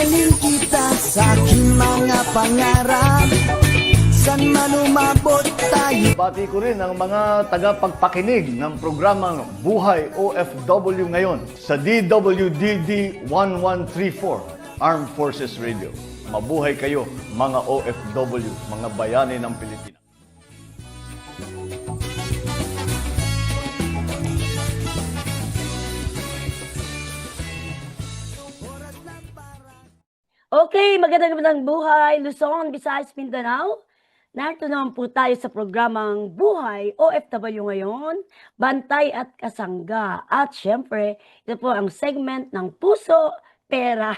Ihalin kita sa aking mga pangarap, san man umabot tayo. Bati ko rin ang mga tagapagpakinig ng programang Buhay OFW ngayon sa DWDD 1134 Armed Forces Radio. Mabuhay kayo mga OFW, mga bayani ng Pilipinas. Okay, magandang buhay, Luzon, Visayas, Mindanao. Narito naman po tayo sa programang Buhay OFW ngayon, Bantay at Kasangga. At syempre, ito po ang segment ng puso, pera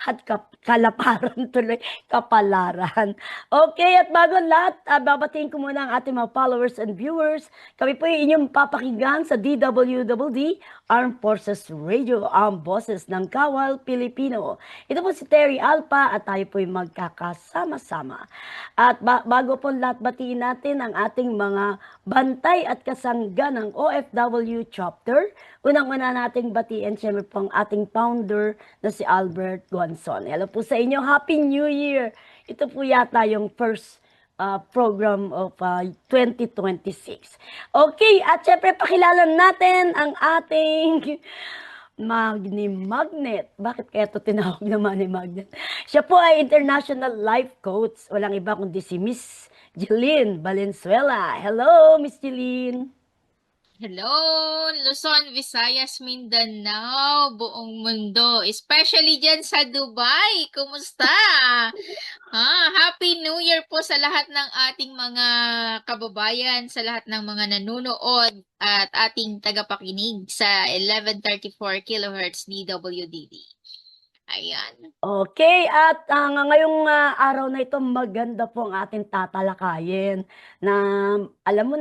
at kalaparan tuloy, kapalaran. Okay, at bago ang lahat, babatiin ko muna ang ating mga followers and viewers. Kami po yung inyong papakinggan sa DWDD, Armed Forces Radio, ang boses ng Kawal Pilipino. Ito po si Terry Alpa at tayo po yung magkakasama-sama. At bago po lahat, batiin natin ang ating mga bantay at kasangga ng OFW chapter. Unang-una nating batiin, syempre po ang ating founder na si Albert Gonzon. Hello po sa inyo. Happy New Year! Ito po yata yung first program of 2026. Okay, at syempre pakilala natin ang ating Magnet. Bakit kaya ito tinawag na Magnet? Siya po ay international life coach. Walang iba kundi si Miss Jeline Valenzuela. Hello, Miss Jeline. Hello, Luzon, Visayas, Mindanao, buong mundo, especially dyan sa Dubai. Kumusta? Happy New Year po sa lahat ng ating mga kababayan, sa lahat ng mga nanonood at ating tagapakinig sa 1134 kHz DWDD. Ayan. Okay, at ngayong araw na ito, maganda po ang ating tatalakayin na alam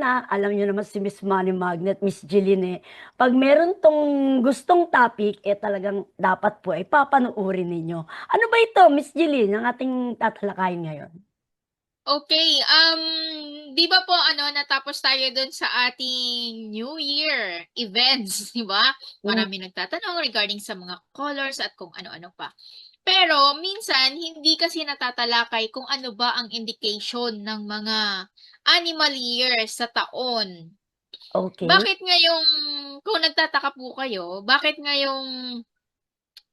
niyo naman si Miss Money Magnet, Miss Jeline, pag meron tong gustong topic, talagang dapat po ay papanoorin ninyo. Ano ba ito, Miss Jeline, ang ating tatalakayin ngayon? Okay, di ba po natapos tayo dun sa ating New Year events, di ba? Marami nagtatanong regarding sa mga colors at kung ano-ano pa. Pero minsan hindi kasi natatalakay kung ano ba ang indication ng mga animal years sa taon. Okay. Bakit ngayong, kung nagtataka po kayo, bakit ngayong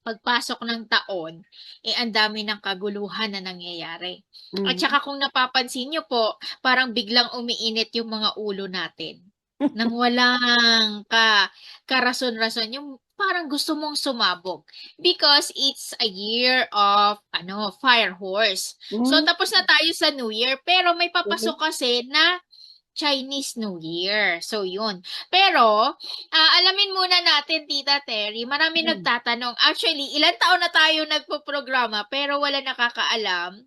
pagpasok ng taon, ang dami ng kaguluhan na nangyayari. At saka kung napapansin nyo po, parang biglang umiinit yung mga ulo natin. Nang walang karason-rason, yung parang gusto mong sumabog. Because it's a year of fire horse. So tapos na tayo sa New Year, pero may papasok kasi na Chinese New Year. So, yun. Pero, alamin muna natin, Tita Terry, marami nagtatanong. Actually, ilang taon na tayo nagpo-programa, pero wala nakakaalam.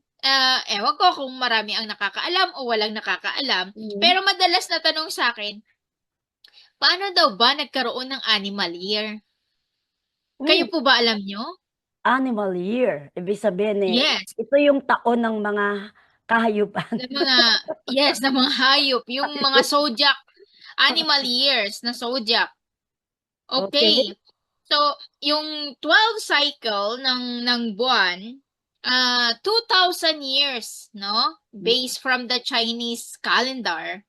Ewan ko kung marami ang nakakaalam o walang nakakaalam. Pero madalas na tanong sa akin, paano daw ba nagkaroon ng animal year? Kayo po ba alam nyo? Animal year. Ibig sabihin Yes. ito yung taon ng mga kahayupan. Ng mga hayop, yung mga zodiac, animal years na zodiac. Okay. So, yung 12 cycle ng buwan, 2,000 years, no? Based from the Chinese calendar.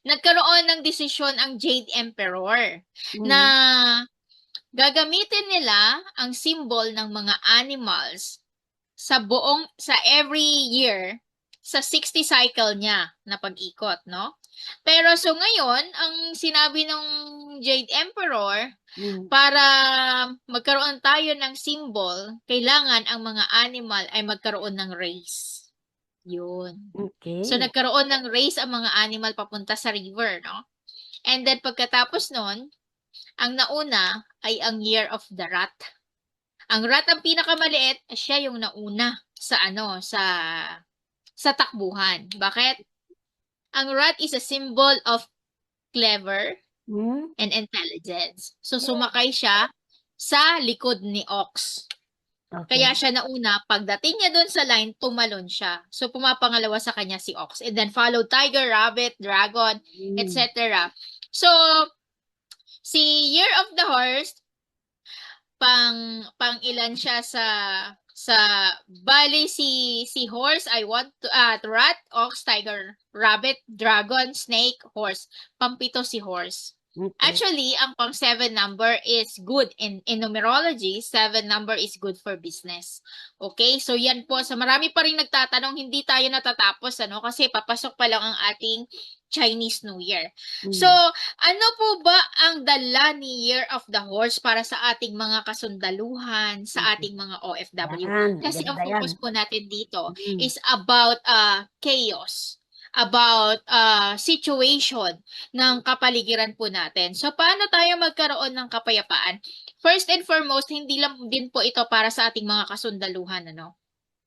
Nagkaroon ng desisyon ang Jade Emperor na gagamitin nila ang symbol ng mga animals sa every year sa 60 cycle niya na pag-ikot, no? Pero so ngayon, ang sinabi ng Jade Emperor, para magkaroon tayo ng symbol, kailangan ang mga animal ay magkaroon ng race. Yun. Okay. So nagkaroon ng race ang mga animal papunta sa river, no? And then pagkatapos nun, ang nauna ay ang Year of the Rat. Ang rat ang pinakamaliit, siya yung nauna sa sa takbuhan. Bakit? Ang rat is a symbol of clever and intelligence. So sumakay siya sa likod ni ox. Okay. Kaya siya nauna, pagdating niya doon sa line, tumalon siya. So pumapangalawa sa kanya si ox. And then followed tiger, rabbit, dragon, etc. So si Year of the Horse, pang ilan siya sa bali si horse I want to rat, ox, tiger, rabbit, dragon, snake, horse. Pampito si horse. Okay. Actually, ang pang 7 number is good in numerology. 7 number is good for business. Okay? So yan po. So marami pa rin nagtatanong, hindi tayo natatapos ano kasi papasok pa lang ang ating Chinese New Year. So, ano po ba ang dala ni Year of the Horse para sa ating mga kasundaluhan, sa ating mga OFW? Yan, Kasi ang maganda yan. focus po natin dito Mm. is about chaos, about situation ng kapaligiran po natin. So, paano tayo magkaroon ng kapayapaan? First and foremost, hindi lang din po ito para sa ating mga kasundaluhan, ano?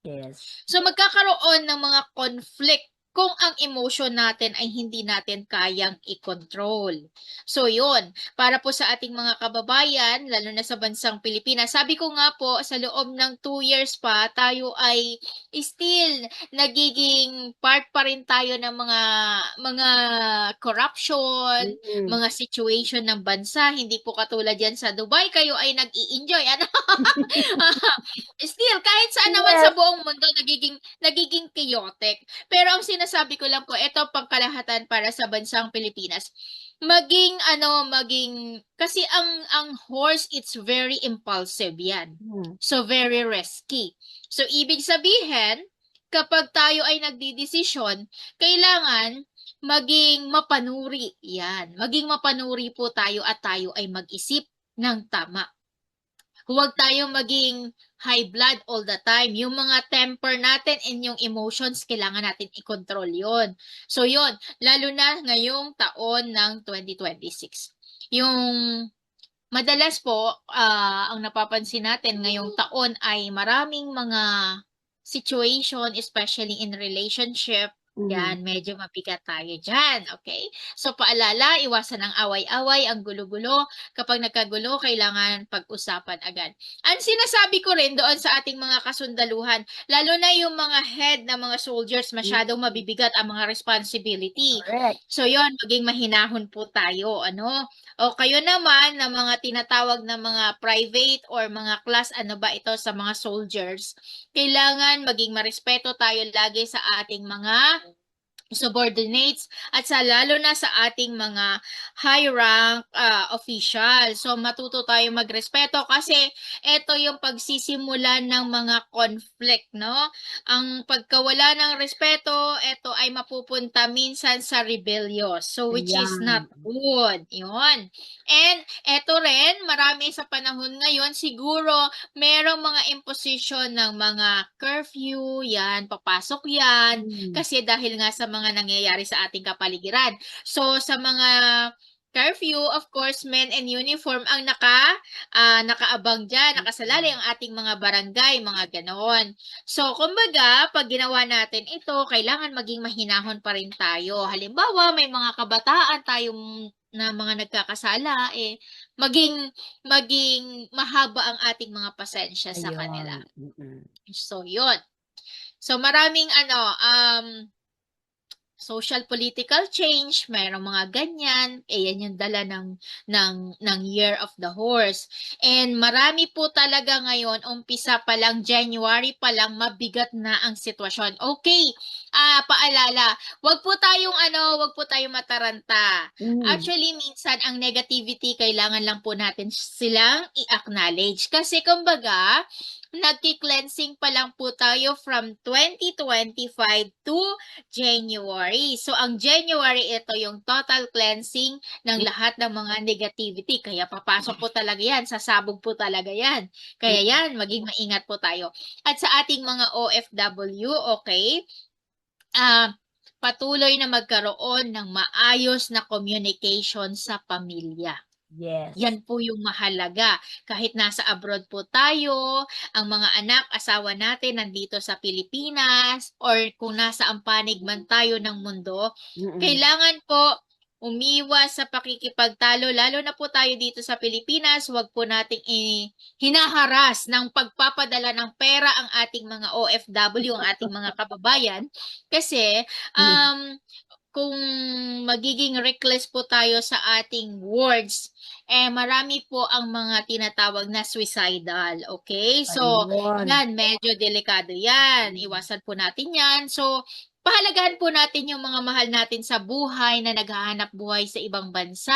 Yes. So, magkakaroon ng mga conflict kung ang emotion natin ay hindi natin kayang i-control. So, yun. Para po sa ating mga kababayan, lalo na sa bansang Pilipinas, sabi ko nga po, sa loob ng 2 years pa, tayo ay still nagiging part pa rin tayo ng mga corruption, mga situation ng bansa. Hindi po katulad yan sa Dubai, kayo ay nag-i-enjoy. Ano? Still, kahit saan naman sa buong mundo, nagiging chaotic. Pero ang sinasabi ko lang po, ito pangkalahatan para sa bansang Pilipinas. Kasi ang horse, it's very impulsive yan. So, very risky. So, ibig sabihin, kapag tayo ay nagdidesisyon, kailangan maging mapanuri. Yan. Maging mapanuri po tayo at tayo ay mag-isip ng tama. Huwag tayong maging high blood all the time. Yung mga temper natin and yung emotions, kailangan natin i-control yon. So yon, lalo na ngayong taon ng 2026. Yung madalas po, ang napapansin natin ngayong taon ay maraming mga situation, especially in relationship. Yan, medyo mabigat tayo dyan, okay? So, paalala, iwasan ang away-away, ang gulo-gulo. Kapag nagkagulo, kailangan pag-usapan agad. Ang sinasabi ko rin doon sa ating mga kasundaluhan, lalo na yung mga head ng mga soldiers, masyadong mabibigat ang mga responsibility. Correct. So, yon, maging mahinahon po tayo, ano? O kayo naman, na mga tinatawag na mga private or mga class, ano ba ito sa mga soldiers, kailangan maging marespeto tayo lagi sa ating mga subordinates at lalo na sa ating mga high rank official. So matuto tayo magrespeto kasi ito yung pagsisimula ng mga conflict, no? Ang pagkawala ng respeto, ito ay mapupunta minsan sa rebellious. So which is not good. Yun. And ito rin, marami sa panahon ngayon, siguro merong mga imposition ng mga curfew, yan, papasok yan, kasi dahil nga sa mga nangyayari sa ating kapaligiran. So, sa mga curfew, of course, men in uniform ang nakaabang dyan, nakasalali ang ating mga barangay, mga ganon. So, kumbaga, pag ginawa natin ito, kailangan maging mahinahon pa rin tayo. Halimbawa, may mga kabataan tayong na mga nagkakasala, maging mahaba ang ating mga pasensya sa kanila. So, yun. So, maraming social political change, mayroong mga ganyan, yan yung dala ng Year of the Horse. And marami po talaga ngayon, umpisa pa lang, January pa lang, mabigat na ang sitwasyon. Okay, paalala, wag po tayong mataranta. Actually, minsan, ang negativity, kailangan lang po natin silang i-acknowledge. Kasi, kumbaga, nagki-cleansing pa lang po tayo from 2025 to January. So, ang January, ito yung total cleansing ng lahat ng mga negativity. Kaya papasok po talaga yan. Sasabog po talaga yan. Kaya yan, maging maingat po tayo. At sa ating mga OFW, okay, patuloy na magkaroon ng maayos na communication sa pamilya. Yes. Yan po yung mahalaga. Kahit nasa abroad po tayo, ang mga anak, asawa natin nandito sa Pilipinas, or kung nasa panig man tayo ng mundo, kailangan po umiwas sa pakikipagtalo, lalo na po tayo dito sa Pilipinas. Huwag po nating hinaharas ng pagpapadala ng pera ang ating mga OFW, ang ating mga kababayan. Kasi, kung magiging reckless po tayo sa ating words, marami po ang mga tinatawag na suicidal, okay? So, Ayun. yan, medyo delikado yan. Iwasan po natin yan. So, pahalagahan po natin yung mga mahal natin sa buhay na naghahanap buhay sa ibang bansa,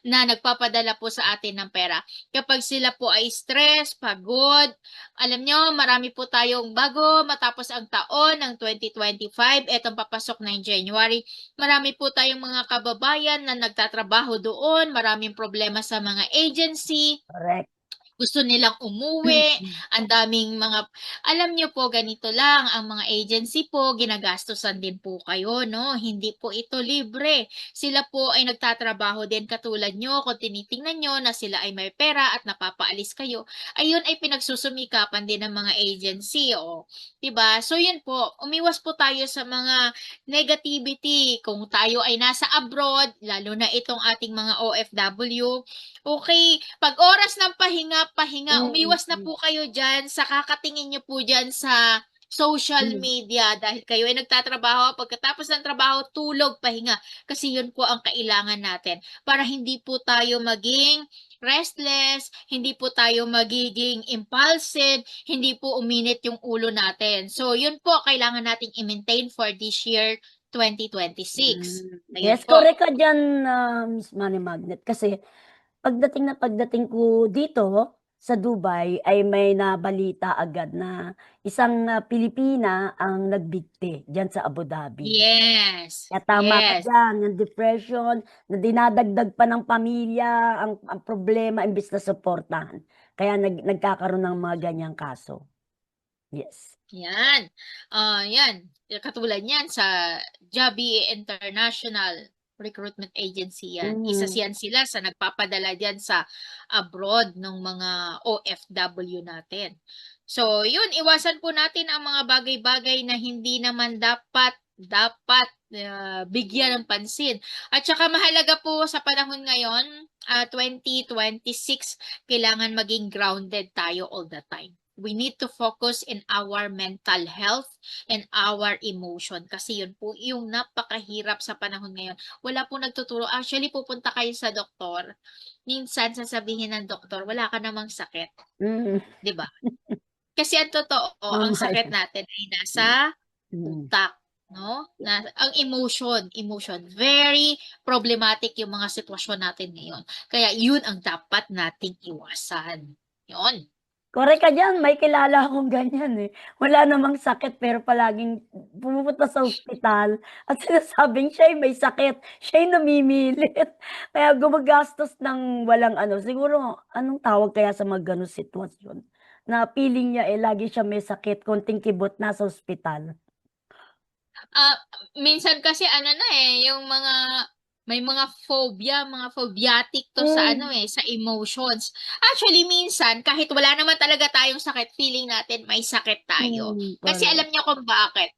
na nagpapadala po sa atin ng pera. Kapag sila po ay stress, pagod, alam nyo, marami po tayong bago matapos ang taon ng 2025, etong papasok na yung January, marami po tayong mga kababayan na nagtatrabaho doon, maraming problema sa mga agency, Correct. gusto nilang umuwi, ang daming mga, alam niyo po, ganito lang, ang mga agency po, ginagastusan din po kayo, no? Hindi po ito libre. Sila po ay nagtatrabaho din katulad nyo, kung tinitingnan nyo na sila ay may pera at napapaalis kayo, ayun ay pinagsusumikapan din ng mga agency, o. Diba? So yun po, umiwas po tayo sa mga negativity. Kung tayo ay nasa abroad, lalo na itong ating mga OFW, okay, pag oras ng pahinga, umiwas na po kayo dyan sa kakatingin nyo po dyan sa social media dahil kayo ay nagtatrabaho. Pagkatapos ng trabaho, tulog, pahinga. Kasi yun po ang kailangan natin para hindi po tayo maging restless, hindi po tayo magiging impulsive, hindi po uminit yung ulo natin. So, yun po kailangan nating i-maintain for this year 2026. Ayun Yes, po. correct ka dyan, Miss Money Magnet. Kasi pagdating ko dito sa Dubai ay may nabalita agad na isang Pilipina ang nagbigti diyan sa Abu Dhabi. Yes. Kaya tama ka Yes. diyan, yung depression na dinadagdag pa ng pamilya ang problema imbis na suportahan. Kaya nagkakaroon ng mga ganyang kaso. Yes. Yan. Yan. Katulad niyan sa Jabi International Recruitment Agency yan. Isa yan sila sa nagpapadala diyan sa abroad ng mga OFW natin. So, yun, iwasan po natin ang mga bagay-bagay na hindi naman dapat bigyan ng pansin. At saka mahalaga po sa panahon ngayon, 2026, kailangan maging grounded tayo all the time. We need to focus in our mental health and our emotion. Kasi yun po yung napakahirap sa panahon ngayon. Wala po nagtuturo. Actually, pupunta kayo sa doktor. Minsan, sasabihin ng doktor, wala ka namang sakit. Di ba? Kasi ang totoo, ang Tama sakit yan. natin ay nasa utak. No? Ang emotion, very problematic yung mga sitwasyon natin ngayon. Kaya yun ang dapat nating iwasan. Yun. Correct ka diyan, may kilala akong ganyan, eh. Wala namang sakit pero palaging pumupunta sa ospital at sinasabing siya'y may sakit, siya'y namimilit. Kaya gumagastos ng walang ano, siguro anong tawag kaya sa mga gano'ng sitwasyon, na feeling niya, eh, lagi siya may sakit, konting kibot nasa ospital. Minsan kasi ano na yung may mga phobia, mga phobiatic to sa sa emotions. Actually, minsan, kahit wala naman talaga tayong sakit, feeling natin may sakit tayo. Kasi Correct. alam niyo kung bakit.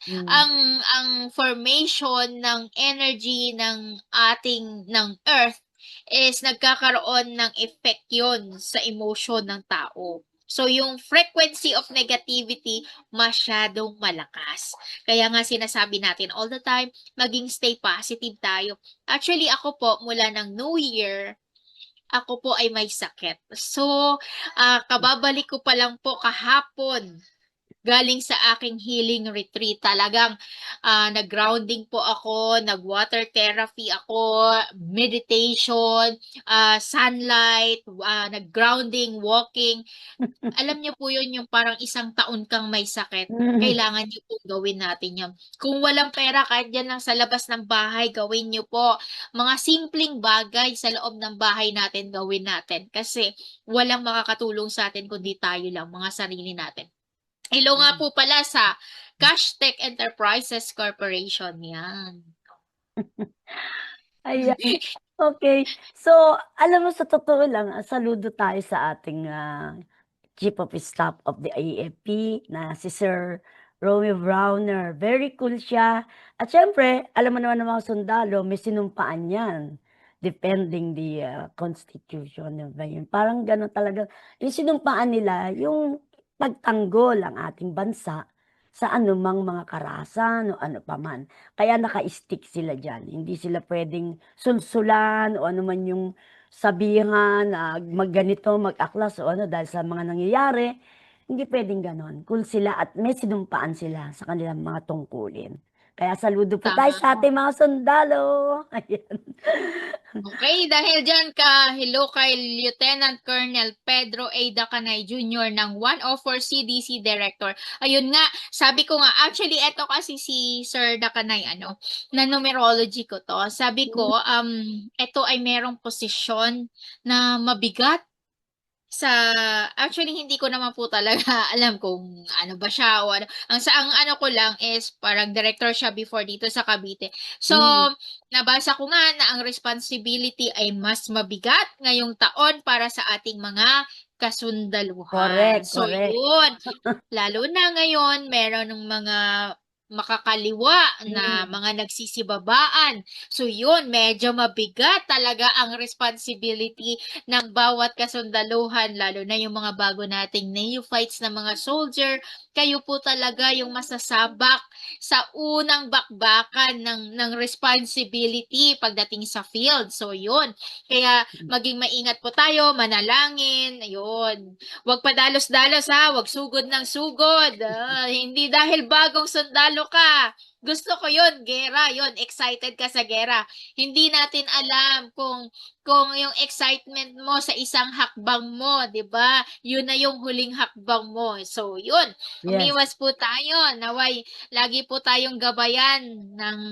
Ang formation ng energy ng Earth is nagkakaroon ng effect yun sa emotion ng tao. So, yung frequency of negativity, masyadong malakas. Kaya nga sinasabi natin all the time, maging stay positive tayo. Actually, ako po, mula ng New Year, ako po ay may sakit. So, kababalik ko pa lang po kahapon galing sa aking healing retreat. Talagang nag-grounding po ako, nag-water therapy ako, meditation, sunlight, nag-grounding, walking. Alam niyo po yun, yung parang isang taon kang may sakit, kailangan niyo po gawin natin yan. Kung walang pera, kahit dyan lang sa labas ng bahay, gawin niyo po. Mga simpleng bagay sa loob ng bahay natin, gawin natin. Kasi walang makakatulong sa atin kundi tayo lang, mga sarili natin. Hello nga po pala sa Cashtech Enterprises Corporation. Yan. Ayan. Okay. So, alam mo sa totoo lang, saludo tayo sa ating Chief of Staff of the AFP na si Sir Romeo Browner. Very cool siya. At syempre, alam mo naman ng mga sundalo, may sinumpaan yan. Defending the Constitution. Diba yun? Parang gano'n talaga. Yung sinumpaan nila, yung pagtanggol ang ating bansa sa anumang mga karahasan o ano pa man. Kaya naka-stick sila dyan. Hindi sila pwedeng sulsulan o ano man yung sabihan na magganito, mag-aklas o ano dahil sa mga nangyayari. Hindi pwedeng ganon. Kung sila at may sinumpaan sila sa kanilang mga tungkulin. Kaya saludo po tayo Tama. sa ating mga sundalo. Ayan. Okay, dahil dyan hello kay Lieutenant Colonel Pedro A. Dacanay Jr. ng 104 CDC Director. Ayun nga, sabi ko nga, actually, eto kasi si Sir Dacanay, na numerology ko to. Sabi ko, eto ay merong posisyon na mabigat actually hindi ko naman po talaga alam kung ano ba siya o ano. Ang ano ko lang is parang director siya before dito sa Cavite. So, Mm, nabasa ko nga na ang responsibility ay mas mabigat ngayong taon para sa ating mga kasundaluhan. correct, So, correct. yun. Lalo na ngayon, meron ng mga makakaliwa na Mm, mga nagsisibabaan. So yun, medyo mabigat talaga ang responsibility ng bawat kasundaluhan, lalo na yung mga bago nating neophytes na mga soldier. Kayo po talaga yung masasabak sa unang bakbakan ng responsibility pagdating sa field. So yun, kaya maging maingat po tayo, manalangin, ayun. Huwag padalos-dalos ha, huwag sugod ng sugod. Hindi dahil bagong sundalo ka. Gusto ko yun, gera, yun, excited ka sa gera. Hindi natin alam kung yung excitement mo sa isang hakbang mo, 'di ba? Yun na yung huling hakbang mo. So, yun. yes. Umiwas po tayo. Naway lagi po tayong gabayan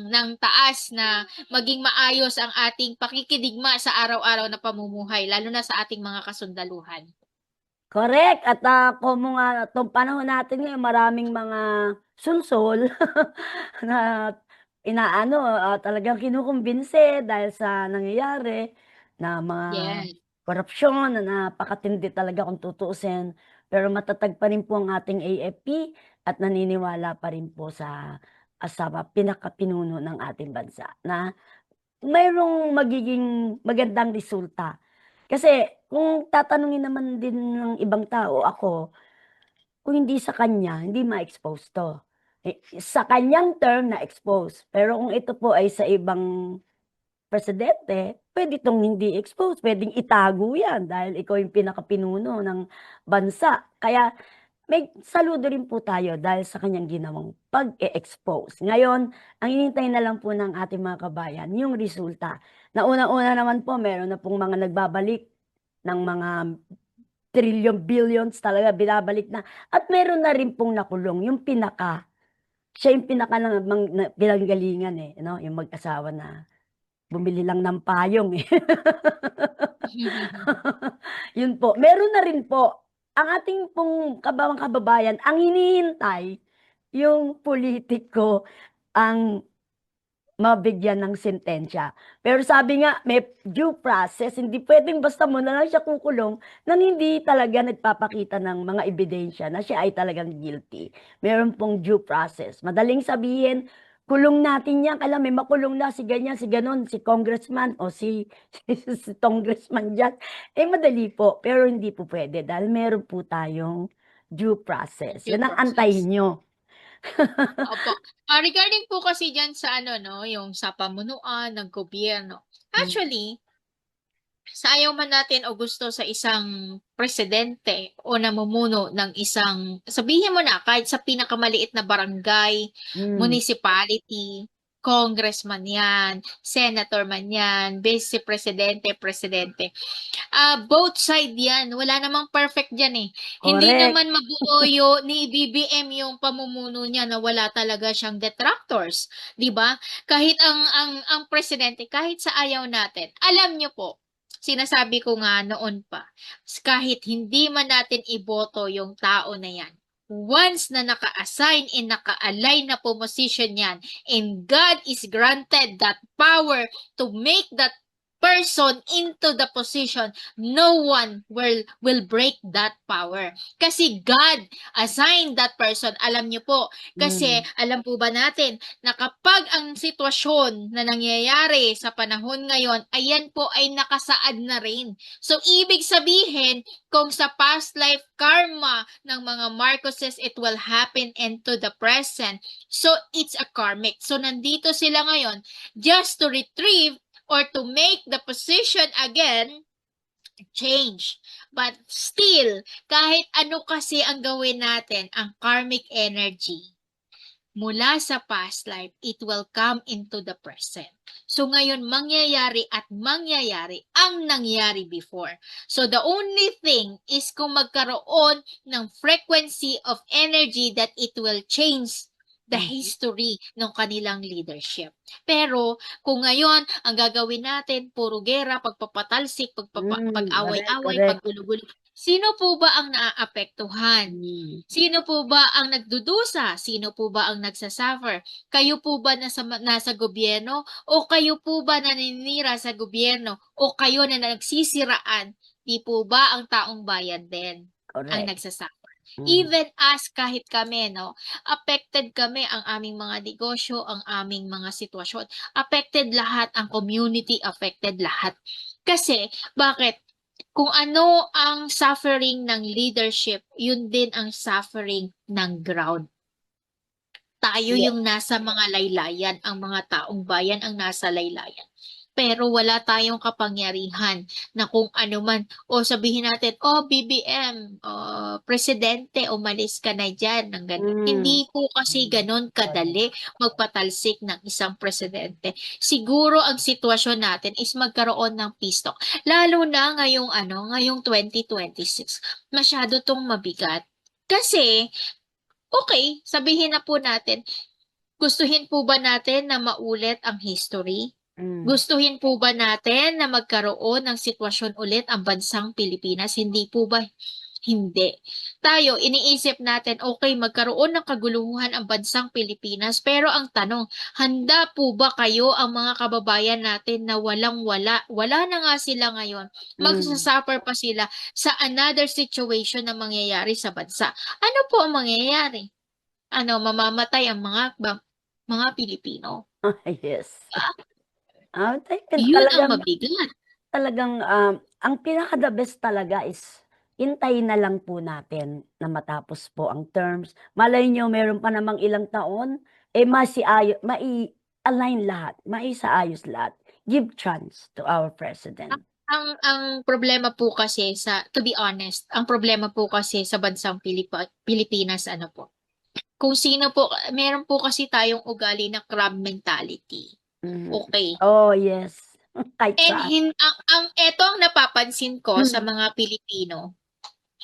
ng taas na maging maayos ang ating pakikidigma sa araw-araw na pamumuhay, lalo na sa ating mga kasundaluhan. Correct. At kung mga itong panahon natin ngayon, maraming mga sulsol na inaano, talagang kinukumbinsi dahil sa nangyayari na mga Yes. korupsyon na napakatindi talaga kung tutuusin. Pero matatag pa rin po ang ating AFP at naniniwala pa rin po sa pinakapinuno ng ating bansa na mayroong magiging magandang resulta. Kasi kung tatanungin naman din ng ibang tao, ako, kung hindi sa kanya, hindi ma-expose 'to. Sa kanyang term na-expose, pero kung ito po ay sa ibang presidente, puwede 'tong hindi expose, puwedeng itago 'yan dahil ikaw yung pinakapinuno ng bansa. Kaya may saludo rin po tayo dahil sa kanyang ginawang pag-e-expose. Ngayon, ang hinihintay na lang po ng ating mga kabayan yung resulta. Na unang-una naman po meron na pong mga nagbabalik ng mga trillion, billions talaga binabalik na at meron na rin pong nakulong yung siya yung pinaka na pinanggalingan, eh, 'no, yung mag-asawa na bumili lang ng payong, eh. Yun po, meron na rin po. Ang ating pong kababayan ang hinihintay yung pulitiko ang mabigyan ng sentensya. Pero sabi nga may due process, hindi puwedeng basta mo na lang siya kukulong nang hindi talaga nagpapakita ng mga ebidensya na siya ay talagang guilty. Meron pong due process. Madaling sabihin, kulong natin yan, kailangan may makulong na si ganyan, si gano'n, si congressman o si congressman diyan. Eh, madali po, pero hindi po puwede dahil meron po tayong due process. Due Yun ang process. antayin niyo. Opo. Regarding po kasi diyan sa ano 'no, yung sa pamunuan ng gobyerno. Hmm, Actually, sa ayaw man natin o gusto sa isang presidente o namumuno ng isang sabihin mo na kahit sa pinakamaliit na barangay, hmm, municipality, congressman 'yan, senator man 'yan, vice presidente, presidente. Both side 'yan, wala namang perfect diyan, eh. Hindi correct. naman mabuo ni BBM yung pamumuno niya na wala talaga siyang detractors, 'di ba? Kahit ang presidente, kahit sa ayaw natin, alam niyo po, sinasabi ko nga noon pa, kahit hindi man natin iboto yung tao na 'yan, once na naka-assign and naka-align na position 'yan, and God is granted that power to make that person into the position, no one will break that power. Kasi God assigned that person. Alam niyo po, kasi Hmm, alam po ba natin na kapag ang sitwasyon na nangyayari sa panahon ngayon, ayan po ay nakasaad na rin. So, ibig sabihin, kung sa past life karma ng mga Marcoses, it will happen into the present. So, it's a karmic. So, nandito sila ngayon just to retrieve or to make the position again change. But still, kahit ano kasi ang gawin natin, ang karmic energy, mula sa past life, it will come into the present. So ngayon, mangyayari at mangyayari ang nangyari before. So the only thing is kung magkaroon ng frequency of energy that it will change the history ng kanilang leadership. Pero kung ngayon, ang gagawin natin, puro gera, pagpapatalsik, pag-away-away, Correct. paggulo-gulo, sino po ba ang naaapektuhan? Sino po ba ang nagdudusa? Sino po ba ang nagsasuffer? Kayo po ba nasa gobyerno? O kayo po ba naninira sa gobyerno? O kayo na nagsisiraan? Di po ba ang taong bayan din ang Correct. nagsasuffer? Even us, kahit kami, no, affected kami, ang aming mga negosyo, ang aming mga sitwasyon. Affected lahat, ang community affected lahat. Kasi, bakit? Kung ano ang suffering ng leadership, yun din ang suffering ng ground. Tayo Yeah. yung nasa mga laylayan, ang mga taong bayan ang nasa laylayan. Pero wala tayong kapangyarihan na kung ano man, o sabihin natin, BBM, presidente, umalis ka na dyan, ng ganun. Hindi po kasi ganon kadali magpatalsik ng isang presidente. Siguro ang sitwasyon natin is magkaroon ng peace talk. Lalo na ngayong 2026, masyado tong mabigat. Kasi, okay, sabihin na po natin, gustuhin po ba natin na maulit ang history? Gustuhin po ba natin na magkaroon ng sitwasyon ulit ang bansang Pilipinas? Hindi po ba? Hindi. Tayo, iniisip natin, okay, magkaroon ng kaguluhan ang bansang Pilipinas, pero ang tanong, handa po ba kayo ang mga kababayan natin na walang-wala? Wala na nga sila ngayon. Magsasuffer pa sila sa another situation na mangyayari sa bansa. Ano po ang mangyayari? Mamamatay ang mga Pilipino. Yes. Yun ang mabigat. Talagang ang pinaka-the best talaga is hintayin na lang po natin na matapos po ang terms. Malay nyo, meron pa namang ilang taon, mai-align lahat, maisaayos lahat. Give chance to our president. Ang problema po kasi to be honest, ang problema po kasi sa bansang Pilipinas, kung sino po, meron po kasi tayong ugali na crab mentality. Okay. Oh, yes. Kahit And saan. eto ang napapansin ko sa mga Pilipino,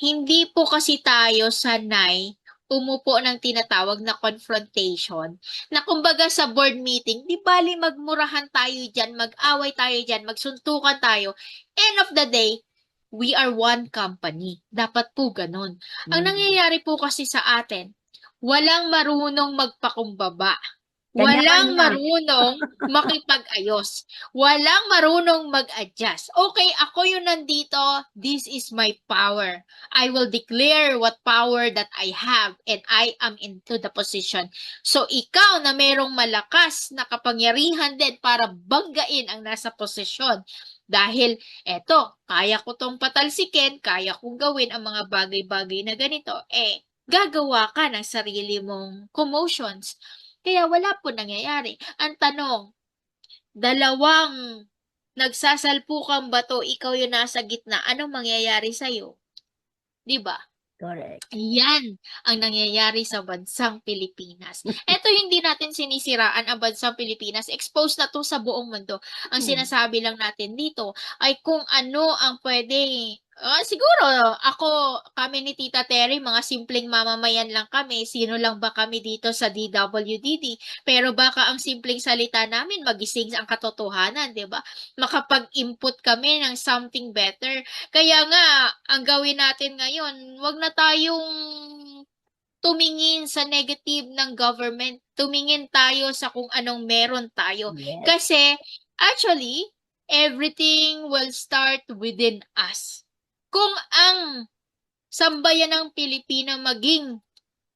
hindi po kasi tayo sanay umupo ng tinatawag na confrontation, na kumbaga sa board meeting, di bali magmurahan tayo dyan, mag-away tayo dyan, magsuntukan tayo. End of the day, we are one company. Dapat po ganun. Ang nangyayari po kasi sa atin, walang marunong magpakumbaba. Walang marunong makipag-ayos. Walang marunong mag-adjust. Okay, ako yung nandito. This is my power. I will declare what power that I have and I am into the position. So, ikaw na merong malakas na kapangyarihan din para banggain ang nasa posisyon. Dahil, kaya ko tong patalsikin, kaya kong gawin ang mga bagay-bagay na ganito. Gagawa ka ng sarili mong commotions. Kaya wala po nangyayari. Ang tanong, dalawang nagsasalpukang bato, ikaw yung nasa gitna, anong mangyayari sa'yo? Diba? Correct. Yan ang nangyayari sa bansang Pilipinas. Ito hindi natin sinisiraan ang bansang Pilipinas. Exposed na to sa buong mundo. Ang sinasabi lang natin dito ay kung ano ang pwede. Siguro, kami ni Tita Terry, mga simpleng mamamayan lang kami. Sino lang ba kami dito sa DWDD? Pero baka ang simpleng salita namin, magising ang katotohanan, di ba? Makapag-input kami ng something better. Kaya nga, ang gawin natin ngayon, wag na tayong tumingin sa negative ng government. Tumingin tayo sa kung anong meron tayo. Yes. Kasi, actually, everything will start within us. Kung ang sambayan ng Pilipino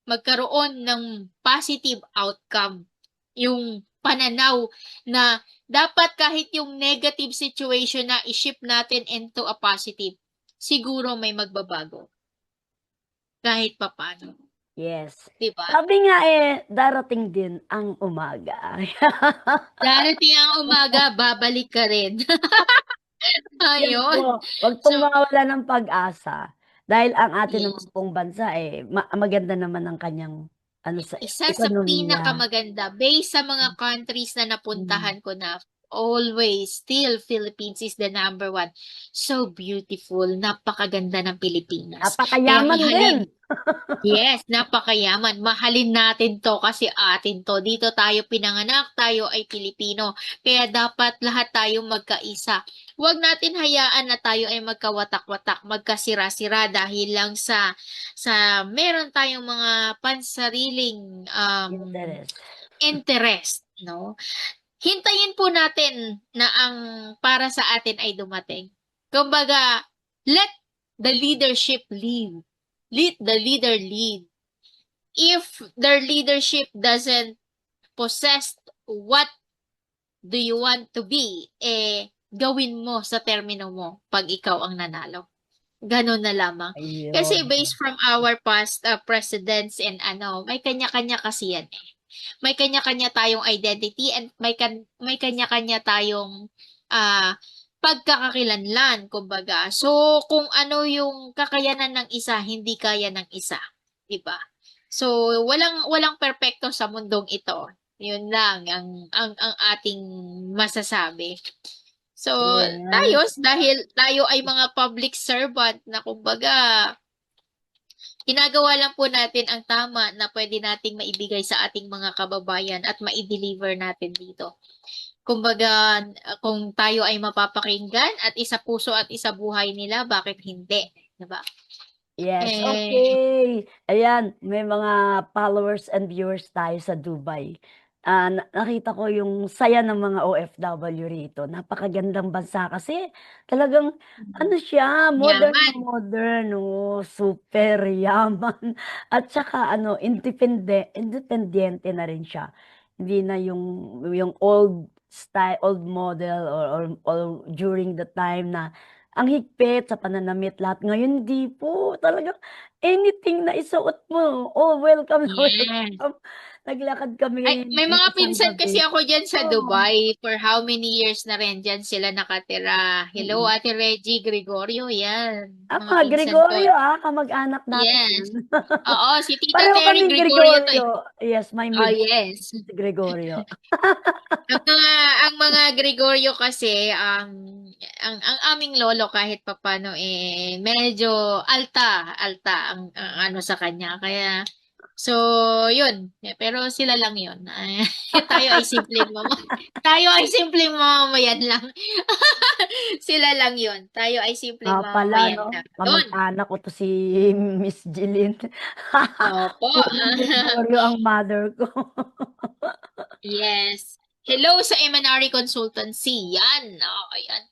magkaroon ng positive outcome, yung pananaw na dapat kahit yung negative situation na i-shift natin into a positive, siguro may magbabago. Kahit papano. Yes. Diba? Sabi nga darating din ang umaga. Darating ang umaga, babalik ka rin. Yes Ayun. po, wag pong So, mawawalan ng pag-asa. Dahil ang atin naman yes. pong bansa, maganda naman ang kanyang ano sa Isa sa ekonomiya. pinakamaganda based sa mga countries na Hmm, napuntahan ko na, always still Philippines is the number one. So beautiful, napakaganda ng Pilipinas. Kaya napakayaman din. mahalin. Yes, napakayaman. Mahalin natin 'to kasi atin 'to. Dito tayo pinanganak, tayo ay Pilipino. Kaya dapat lahat tayo magkaisa. Huwag natin hayaan na tayo ay magkawatak-watak, magkasira-sira dahil lang sa meron tayong mga pansariling Interes. interest, no? Hintayin po natin na ang para sa atin ay dumating. Kumbaga, let the leadership lead. Let the leader lead. If their leadership doesn't possess what do you want to be, gawin mo sa termino mo pag ikaw ang nanalo. Ganon na lamang. Kasi Ayun. based from our past presidents and may kanya-kanya kasi yan. May kanya-kanya tayong identity and may kanya-kanya tayong ah pagkakakilanlan, kumbaga. So, kung ano yung kakayanan ng isa, hindi kaya ng isa, 'di ba? So, walang walang perpekto sa mundong ito. 'Yun lang ang ating masasabi. So, tayo Yes. dahil tayo ay mga public servant na kumbaga ginagawa lang po natin ang tama na pwede nating maibigay sa ating mga kababayan at mai-deliver natin dito. Kumbaga, kung tayo ay mapapakinggan at isa puso at isa buhay nila, bakit hindi? 'Di ba? Yes, Eh, okay. Ayan, may mga followers and viewers tayo sa Dubai. Nakita ko yung saya ng mga OFW rito. Napakagandang bansa kasi talagang ano siya, modern na yaman. modern, oh, super yaman. At saka ano, independiente na rin siya. Hindi na yung old style, old model or during the time na ang higpit sa pananamit lahat. Ngayon hindi po, talagang anything na isuot mo, oh, welcome na Yes. welcome. Naglakad kami Ay, may ng mga isang pinsan kasi gabi. ako diyan sa Oo, Dubai. For how many years na rin diyan sila nakatira. Hello, mm. Ate Reggie Gregorio, yan. Mga Mga pinsan ko. Gregorio, kamag-anak natin Yes. yan. Oo, si Tita Pareho Terry kaming Gregorio to eh. Gregorio. Yes, my Oh, middle yes. name is Gregorio. Ang mga Gregorio kasi, ang aming lolo kahit papano medyo alta ang ano sa kanya. Kaya, so, yun. Pero sila lang yun. Tayo ay tayo ay simpleng mamamayan lang. Sila lang yun. Tayo ay simpleng Pala mamamayan 'no, lang. Yun. kamag-anak ko 'to si Miss Jeline. Opo. Purong Gregorio ang mother ko. Yes. Hello sa M&R Consultancy. Yan. Oh, yan.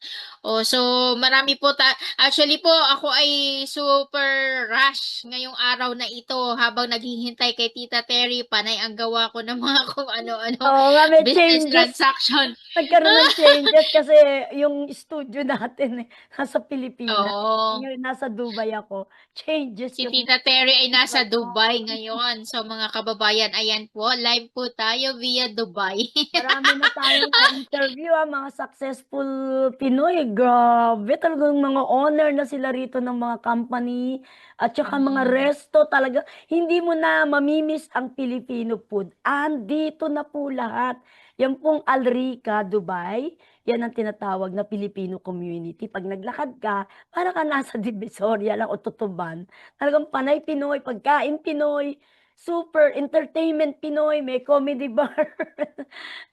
Oh, so marami po actually po ako ay super rush ngayong araw na ito habang naghihintay kay Tita Terry. Panay ang gawa ko ng mga kung ano-ano Oo nga, may business changes. transaction. Nagkaroon ng changes kasi yung studio natin, nasa Pilipinas. Oo. Ngayon nasa Dubai ako, changes Si yung Tita Terry ay nasa ano. Dubai ngayon. So mga kababayan, ayan po, live po tayo via Dubai. Marami na tayong na-interview, mga successful Pinoy. Grabe, talagang mga owner na sila rito ng mga company at saka mga Mm. resto talaga. Hindi mo na mamimiss ang Filipino food. Andito na po lahat. Yan pong Alrica, Dubai, yan ang tinatawag na Filipino community. Pag naglakad ka, para ka nasa Divisoria lang o Tutuban. Talagang panay Pinoy, pagkain Pinoy, super entertainment Pinoy, may comedy bar.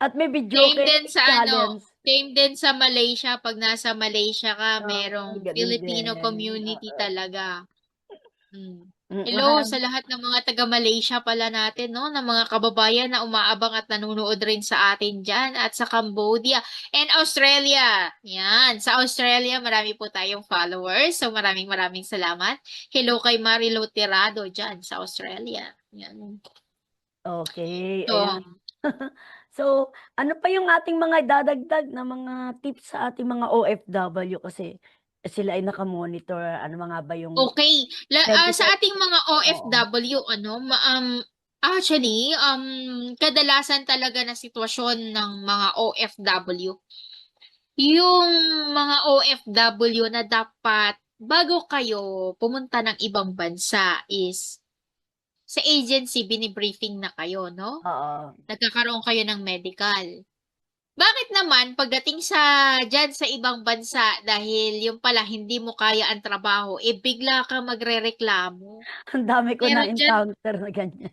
At may Same videoke din sa challenge. same din sa Malaysia. Pag nasa Malaysia ka, merong Gano'n Filipino din, community talaga. Mm. Hello marami sa lahat ng mga taga Malaysia pala natin, no? Ng mga kababayan na umaabang at nanonood rin sa atin dyan at sa Cambodia and Australia. Yan. Sa Australia, marami po tayong followers. So maraming maraming salamat. Hello kay Marilo Tirado dyan sa Australia. Yan. okey, ayan. So, So, ano pa yung ating mga idadagdag na mga tips sa ating mga OFW kasi sila ay naka-monitor, ano mga ba yung okay. Sa medical ating mga oo, OFW, actually, kadalasan talaga na sitwasyon ng mga OFW, yung mga OFW na dapat bago kayo pumunta ng ibang bansa is sa agency binibriefing na kayo, no? Oo. Nagkakaroon kayo ng medical. Bakit naman pagdating diyan sa ibang bansa dahil yung pala hindi mo kaya ang trabaho, bigla kang magrereklamo? Ang dami ko Meron diyan na-encounter na ganyan.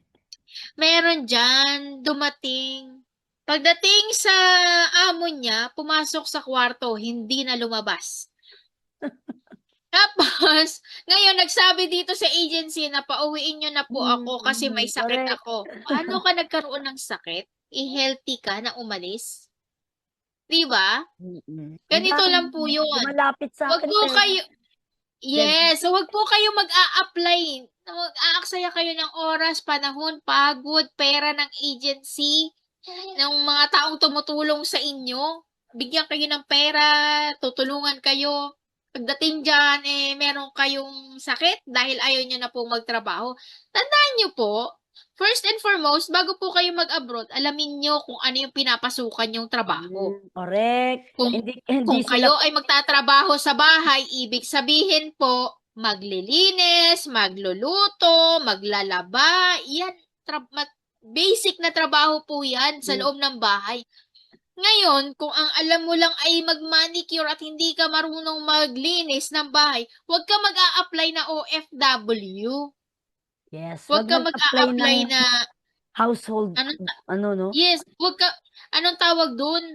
dumating. Pagdating sa amo niya, pumasok sa kwarto, hindi na lumabas. Tapos, ngayon nagsabi dito sa agency na pauwiin niyo na po ako kasi may sakit Correct. ako. Paano ka nagkaroon ng sakit? Healthy ka na umalis? 'Di ba? Ang Ganito lang po daming 'yun. lumalapit sa Wag akin po pero kayo Yes, so wag po kayo mag-a-apply. Mag-aaksaya kayo ng oras, panahon, pagod, pera ng agency, ng mga taong tumutulong sa inyo. Bigyan kayo ng pera, tutulungan kayo. Pagdating diyan meron kayong sakit dahil ayaw niyo na po magtrabaho. Tandaan niyo po, first and foremost, bago po kayo mag-abroad, alamin niyo kung ano yung pinapasukan yung trabaho. correct. Kung Hindi kung sila kayo ay magtatrabaho sa bahay, ibig sabihin po, maglilinis, magluluto, maglalaba, yan, basic na trabaho po yan sa loob ng bahay. Ngayon, kung ang alam mo lang ay mag-manicure at hindi ka marunong maglinis ng bahay, huwag ka mag-a-apply na OFW. yes, Huwag wag ka mag-apply ng mag-a-apply na, household ano, no? yes, huwag ka, anong tawag dun?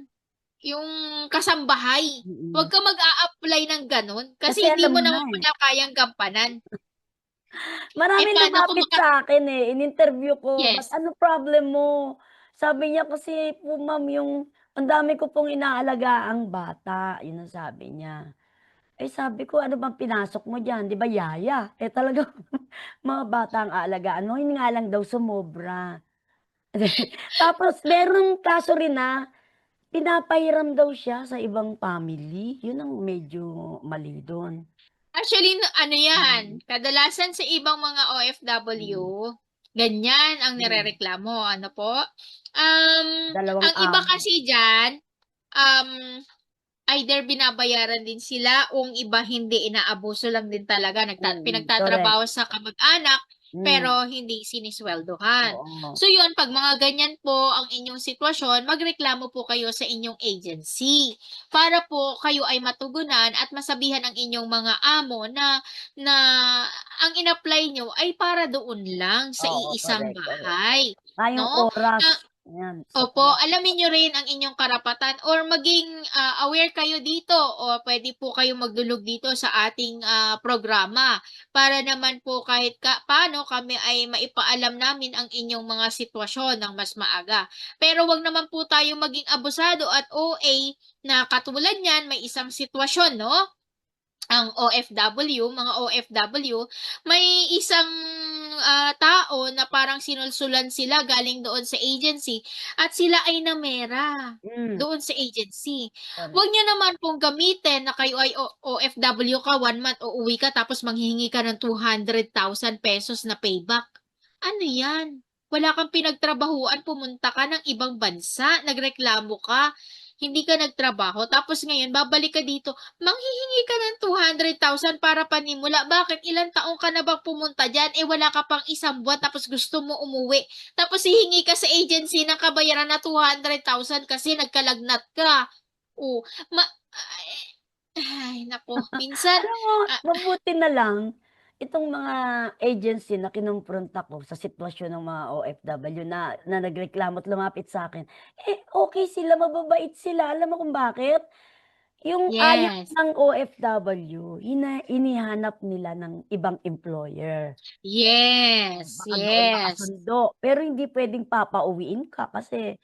Yung kasambahay. Huwag ka mag-a-apply ng gano'n kasi Kasi hindi alam mo mo na naman pala kayang gampanan. Maraming Paano kung lumapit sa akin, in-interview ko, "Ba't yes. ano problem mo?" Sabi niya, "Kasi po ma'am yung ang dami ko pong inaalagaang bata." Yun ang sabi niya. Eh, sabi ko, "Ano bang pinasok mo diyan, 'di ba yaya?" Eh, talagang mga bata ang aalagaan mo, yun nga lang daw sumobra. Tapos merong kaso rin na pinapahiram daw siya sa ibang family, yun ang medyo mali dun. Actually, ano yan, Mm, kadalasan sa ibang mga OFW, mm, ganyan ang mm. nirereklamo. Ano po? Um, Dalawang ang iba amo. kasi diyan, um, either binabayaran din sila o ang iba hindi, inaabuso lang din talaga, Correct. pinagtatrabaho sa kamag-anak, Hmm, pero hindi sinisweldohan. oo. So yun, 'pag mga ganyan po ang inyong sitwasyon, magreklamo po kayo sa inyong agency para po kayo ay matugunan at masabihan ang inyong mga amo na ang in-apply niyo ay para doon lang sa Oo, iisang correct. bahay, Ngayong 'no? oras, Ah, ayan, Opo, sakit. alamin niyo rin ang inyong karapatan or maging aware kayo dito o pwede po kayong magdulog dito sa ating programa para naman po kahit paano kami ay maipaalam namin ang inyong mga sitwasyon ng mas maaga. Pero wag naman po tayo maging abusado at OA na katulad niyan may isang sitwasyon, no? Ang OFW, mga OFW, may isang tao na parang sinulsulan sila galing doon sa agency at sila ay namera Hmm, doon sa agency. correct. Huwag niyo naman pong gamitin na kayo ay OFW ka, 1 month uuwi ka tapos manghihingi ka ng 200,000 pesos na payback. Ano 'yan? Wala kang pinagtrabahuan, pumunta ka ng ibang bansa, nagreklamo ka, hindi ka nagtrabaho, tapos ngayon babalik ka dito, manghihingi ka ng 200,000 para panimula. Bakit? Ilang taon ka na bang pumunta diyan, wala ka pang isang buwan tapos gusto mo umuwi. Tapos hihingi ka sa agency ng kabayaran na 200,000 kasi nagkalagnat ka. Oh, ma ay naku, minsan Alam mo, ah, mabuti na lang itong mga agency na kinumpronta ko sa sitwasyon ng mga OFW na nagreklamo at lumapit sa'kin, eh, okey sila, mababait sila. Alam mo kung bakit? Yung ayaw yes, ng OFW inihanap nila ng ibang employer. yes, Baka doon yes. makasundo, pero hindi puwedeng papauwiin ka kasi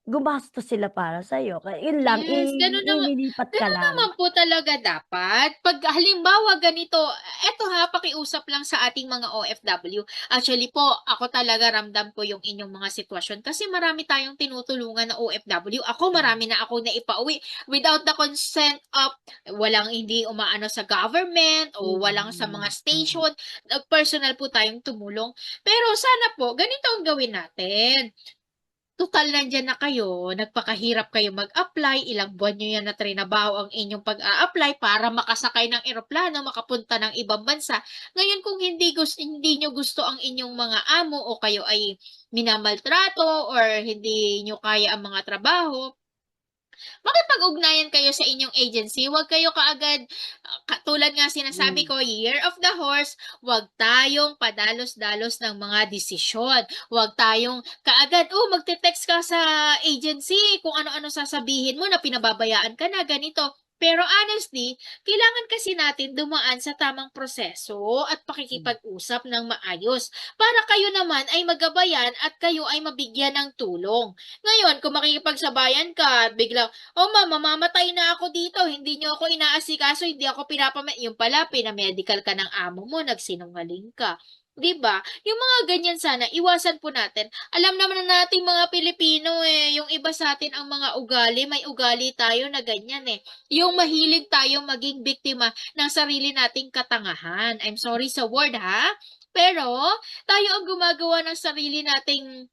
gumastos sila para sa'yo kaya yun lang Yes, ililipat ka gano'n naman lang. po talaga dapat. 'Pag halimbawa ganito, eto ha, pakiusap lang sa ating mga OFW. Actually po, ako talaga ramdam ko yung inyong mga sitwasyon kasi marami tayong tinutulungan na OFW. Ako marami na ako naipauwi without the consent of hindi umaano sa government o walang sa mga Mm. station, personal po tayong tumulong. Pero sana po ganito ang gawin natin. Total nandiyan na kayo, nagpakahirap kayo mag-apply, ilang buwan nyo yan na trinabaho ang inyong pag-a-apply para makasakay ng eroplano, makapunta ng ibang bansa. Ngayon kung hindi nyo gusto ang inyong mga amo o kayo ay minamaltrato or hindi nyo kaya ang mga trabaho, makipag-ugnayan kayo sa inyong agency. Huwag kayo kaagad, tulad nga sinasabi ko, Year of the Horse, huwag tayong padalos-dalos ng mga desisyon. Huwag tayong kaagad, magte-text ka sa agency kung ano-ano sasabihin mo na pinababayaan ka na, ganito. Pero honestly, kailangan kasi natin dumaan sa tamang proseso at pakikipag-usap ng maayos para kayo naman ay magabayan at kayo ay mabigyan ng tulong. Ngayon, kung makikipagsabayan ka, biglang, "Oh, ma'am, mamamatay na ako dito. Hindi niyo ako inaasikaso, hindi ako yung pala pinamedical ka ng amo mo, nagsinungaling ka." 'Di ba? Yung mga ganyan sana iwasan po natin. Alam naman na nating mga Pilipino yung iba sa atin ang mga ugali, may ugali tayo na ganyan eh. Yung mahilig tayo maging biktima ng sarili nating katangahan. I'm sorry sa word ha. Pero tayo ang gumagawa ng sarili nating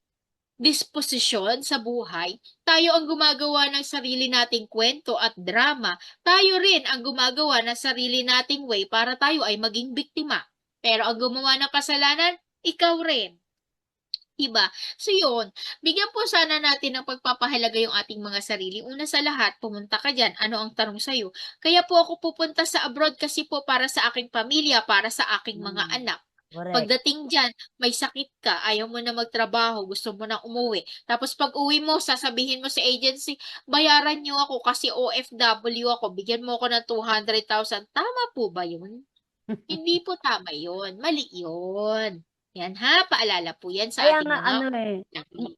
disposisyon sa buhay, tayo ang gumagawa ng sarili nating kwento at drama, tayo rin ang gumagawa ng sarili nating way para tayo ay maging biktima. Pero ang gumawa ng kasalanan, ikaw rin. Diba? So yun, bigyan po sana natin ng pagpapahalaga yung ating mga sarili. Una sa lahat, pumunta ka dyan. Ano ang tanong sa'yo? Kaya po ako pupunta sa abroad kasi po para sa aking pamilya, para sa aking mga anak. Correct. Pagdating dyan, may sakit ka, ayaw mo na magtrabaho, gusto mo na umuwi. Tapos pag uwi mo, sasabihin mo sa agency, bayaran niyo ako kasi OFW ako, bigyan mo ako ng 200,000. Tama po ba yun? Hindi po tama yun. Mali yun. Yan ha, paalala po yan sa Kaya ating nga mga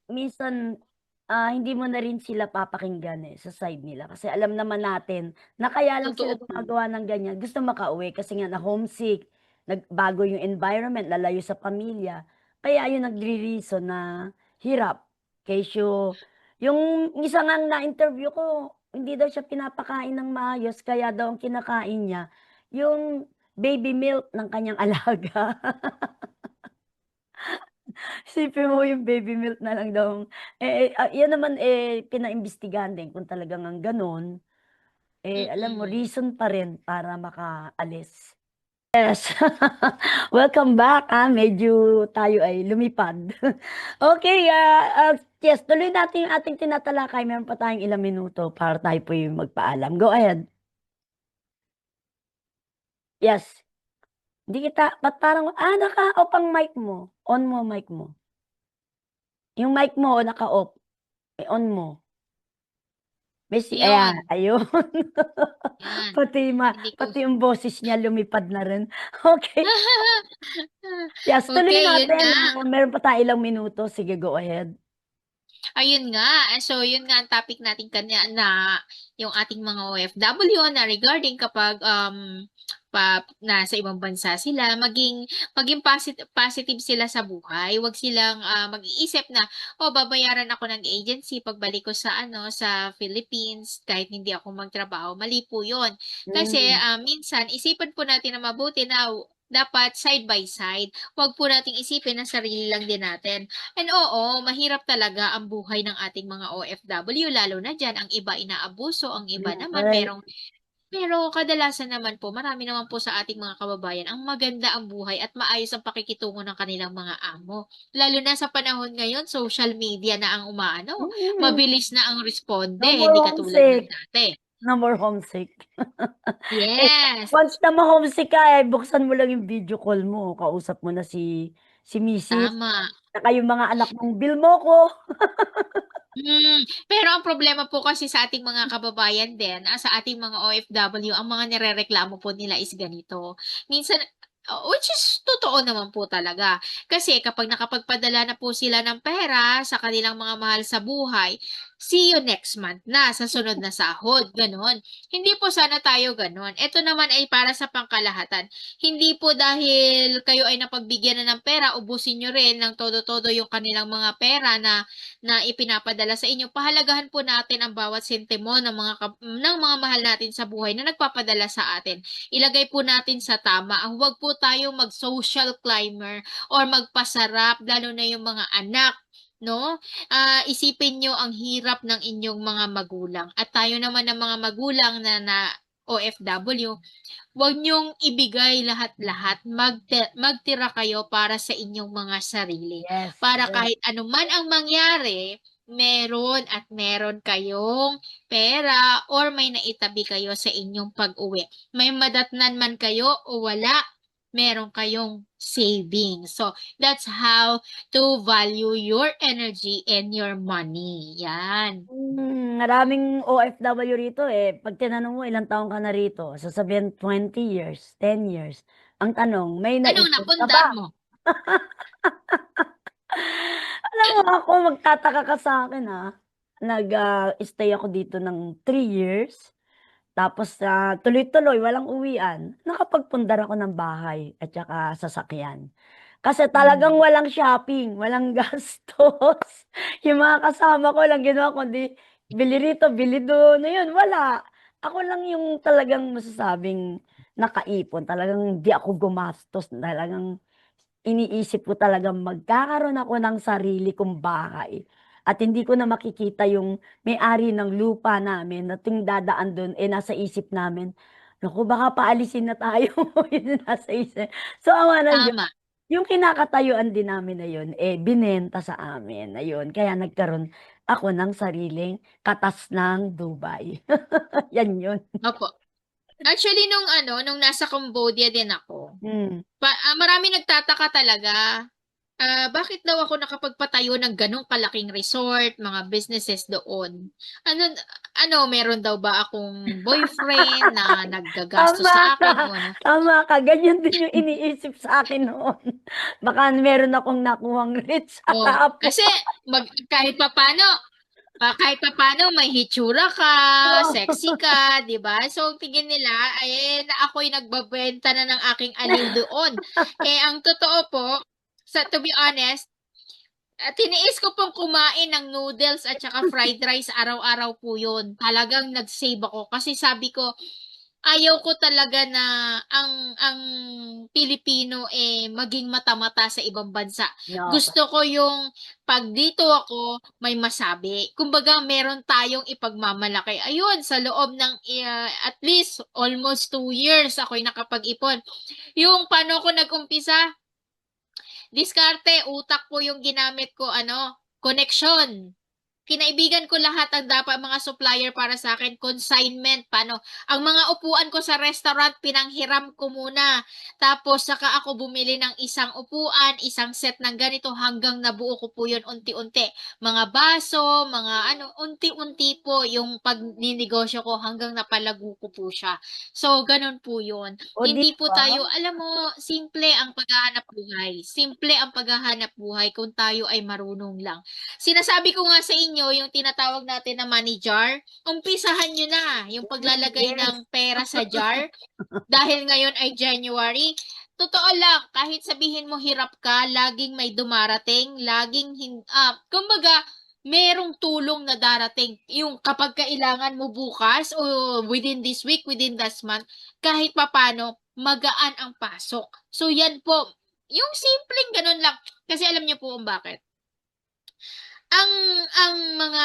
minsan, hindi mo na rin sila papakinggan sa side nila kasi alam naman natin na kaya lang totoo sila po. gumagawa ng ganyan, gusto makauwi kasi nga na-homesick, nagbago yung environment, lalayo sa pamilya. Kaya yun nagre-reason na hirap. Kesyo yung isa ngang na-interview ko, hindi daw siya pinapakain ng maayos kaya daw ang kinakain niya yung baby milk ng kanyang alaga. Isipin mo yung baby milk na lang daw yan naman, pinaimbestigahan din kung talaga ngang gano'n. Alam mo Mm. reason pa rin para makaalis. Yes. Welcome back, medyo tayo ay lumipad. Okey, yes, tuloy natin yung ating tinatalakay, meron pa tayong ilang minuto para tayo po yung magpaalam. Go ahead. Yes. Hindi kita ba't parang naka-off ang mic mo? On mo mic mo. Yung mic mo naka-off, on mo. Ayan, Yun, ayun. yan. Pati Hindi ko pati yung boses niya lumipad na rin. Okey. Yes, tuloy Okay, yun natin, nga. meron pa tayong ilang minuto. Sige, go ahead. Ayun nga. So, yun nga ang topic natin kanya na yung ating mga OFW na regarding kapag nasa ibang bansa sila, maging positive sila sa buhay. Huwag silang mag-iisip na, babayaran ako ng agency pagbalik ko sa sa Philippines kahit hindi ako magtrabaho. Mali po 'yon. Kasi Hmm, minsan isipan po natin na mabuti na dapat side by side. Huwag po nating isipin na sarili lang din natin. And oo, mahirap talaga ang buhay ng ating mga OFW, lalo na diyan ang iba inaabuso, ang iba naman correct. pero kadalasan naman po, marami naman po sa ating mga kababayan ang maganda ang buhay at maayos ang pakikitungo ng kanilang mga amo. Lalo na sa panahon ngayon, social media na ang Mm, mabilis na ang responde, no more hindi katulad ng homesick, dati. no more homesick. Eh, Yes, once na ma-homesick ka, buksan mo lang yung video call mo, kausap mo na si misis, tama. tsaka yung mga anak mong, "Bill mo ko." Pero ang problema po kasi sa ating mga kababayan din, sa ating mga OFW, ang mga nirereklamo po nila is ganito. Minsan, which is totoo naman po talaga. Kasi kapag nakapagpadala na po sila ng pera sa kanilang mga mahal sa buhay, see you next month na, sa sunod na sahod, gano'n. Hindi po sana tayo gano'n. Ito naman ay para sa pangkalahatan. Hindi po dahil kayo ay napagbigyan na ng pera, ubusin nyo rin ng todo-todo yung kanilang mga pera na ipinapadala sa inyo. Pahalagahan po natin ang bawat sentimo ng mga mahal natin sa buhay na nagpapadala sa atin. Ilagay po natin sa tama. Huwag po tayong mag-social climber or magpasarap, lalo na yung mga anak no? Isipin nyo ang hirap ng inyong mga magulang. At tayo naman ng mga magulang na OFW, huwag niyong ibigay lahat-lahat. Magtira kayo para sa inyong mga sarili. Yes, Para yes. kahit anuman ang mangyari, meron at meron kayong pera or may naitabi kayo sa inyong pag-uwi. May madatnan man kayo o wala, meron kayong savings. So, that's how to value your energy and your money. Yan. Maraming OFW rito eh. Pag tinanong mo ilang taon ka na rito, sasabihin 20 years, 10 years. Ang tanong, may Anong naipon ka ba? napundar mo? Alam mo ako, magtataka ka sa akin ha. Nag-stay ako dito ng 3 years. Tapos tuloy-tuloy, walang uwian. Nakapagpundar ako ng bahay at saka sasakyan. Kasi talagang walang shopping, walang gastos. Yung mga kasama ko lang ginawa kundi bili rito, bili doon. Ayun, wala. Ako lang yung talagang masasabing nakaipon. Talagang hindi ako gumastos. Talagang iniisip ko talagang magkakaroon ako ng sarili kong bahay. At hindi ko na makikita yung may-ari ng lupa namin na tuwing dadaan doon, eh nasa isip namin, naku, baka paalisin na tayo. Yun yung nasa isip. So, awa ng Diyos. Tama. Yung kinakatayuan din namin na yun, eh, binenta sa amin. Ayun, kaya nagkaroon ako ng sariling katas ng Dubai. Yan yun. Opo. Actually, nung nasa Cambodia din ako, Hmm. marami nagtataka talaga. Bakit daw ako nakapagpatayo ng ganong kalaking resort, mga businesses doon? Meron daw ba akong boyfriend na naggagasto Tama sa ka, akin o ano? tama ka. Ganyan din yung iniisip sa akin noon. Baka meron akong nakuhang rich Oh, apo. kasi kahit papano may hitsura ka, sexy ka, 'di ba? So tingin nila na ako'y nagbebenta na ng aking aliw doon. Ang totoo po, to be honest, tiniis ko pong kumain ng noodles at saka fried rice araw-araw po 'yun. Talagang nag-save ako kasi sabi ko, ayaw ko talaga na ang Pilipino maging mata-mata sa ibang bansa. No. Gusto ko yung 'pag dito ako may masabi. Kumbaga meron tayong ipagmamalaki. Ayun, sa loob ng at least almost 2 years ako'y nakapag-ipon. Yung paano ko nag-umpisa, diskarte, utak po yung ginamit ko, connection. Kinaibigan ko lahat ang dapat mga supplier para sa akin, consignment, paano. Ang mga upuan ko sa restaurant, pinanghiram ko muna. Tapos, saka ako bumili ng isang upuan, isang set ng ganito, hanggang nabuo ko po yun unti-unti. Mga baso, unti-unti po yung pagninegosyo ko hanggang napalago ko po siya. So, ganun po yun. O di Hindi po ba? tayo, alam mo, simple ang paghahanap buhay. Simple ang paghahanap buhay kung tayo ay marunong lang. Sinasabi ko nga sa inyo, yung tinatawag natin na money jar, umpisahan nyo na yung paglalagay Yes. ng pera sa jar. Dahil ngayon ay January, totoo lang, kahit sabihin mo hirap ka, laging may dumarating, kumbaga, merong tulong na darating. Yung kapag kailangan mo bukas o within this week, within this month, kahit papano, magaan ang pasok. So yan po, yung simpleng ganun lang. Kasi alam niyo po kung bakit. Ang mga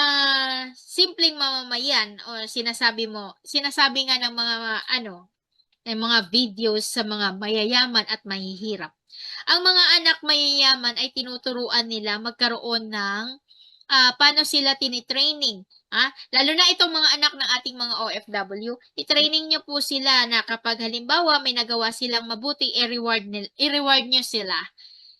simpleng mamamayan o sinasabi nga ng mga videos sa mga mayayaman at mahihirap. Ang mga anak mayayaman ay tinuturuan nila magkaroon ng paano sila tinitraining. Lalo na itong mga anak ng ating mga OFW, i-training niyo po sila na kapag halimbawa may nagawa silang mabuti, i-reward niyo sila.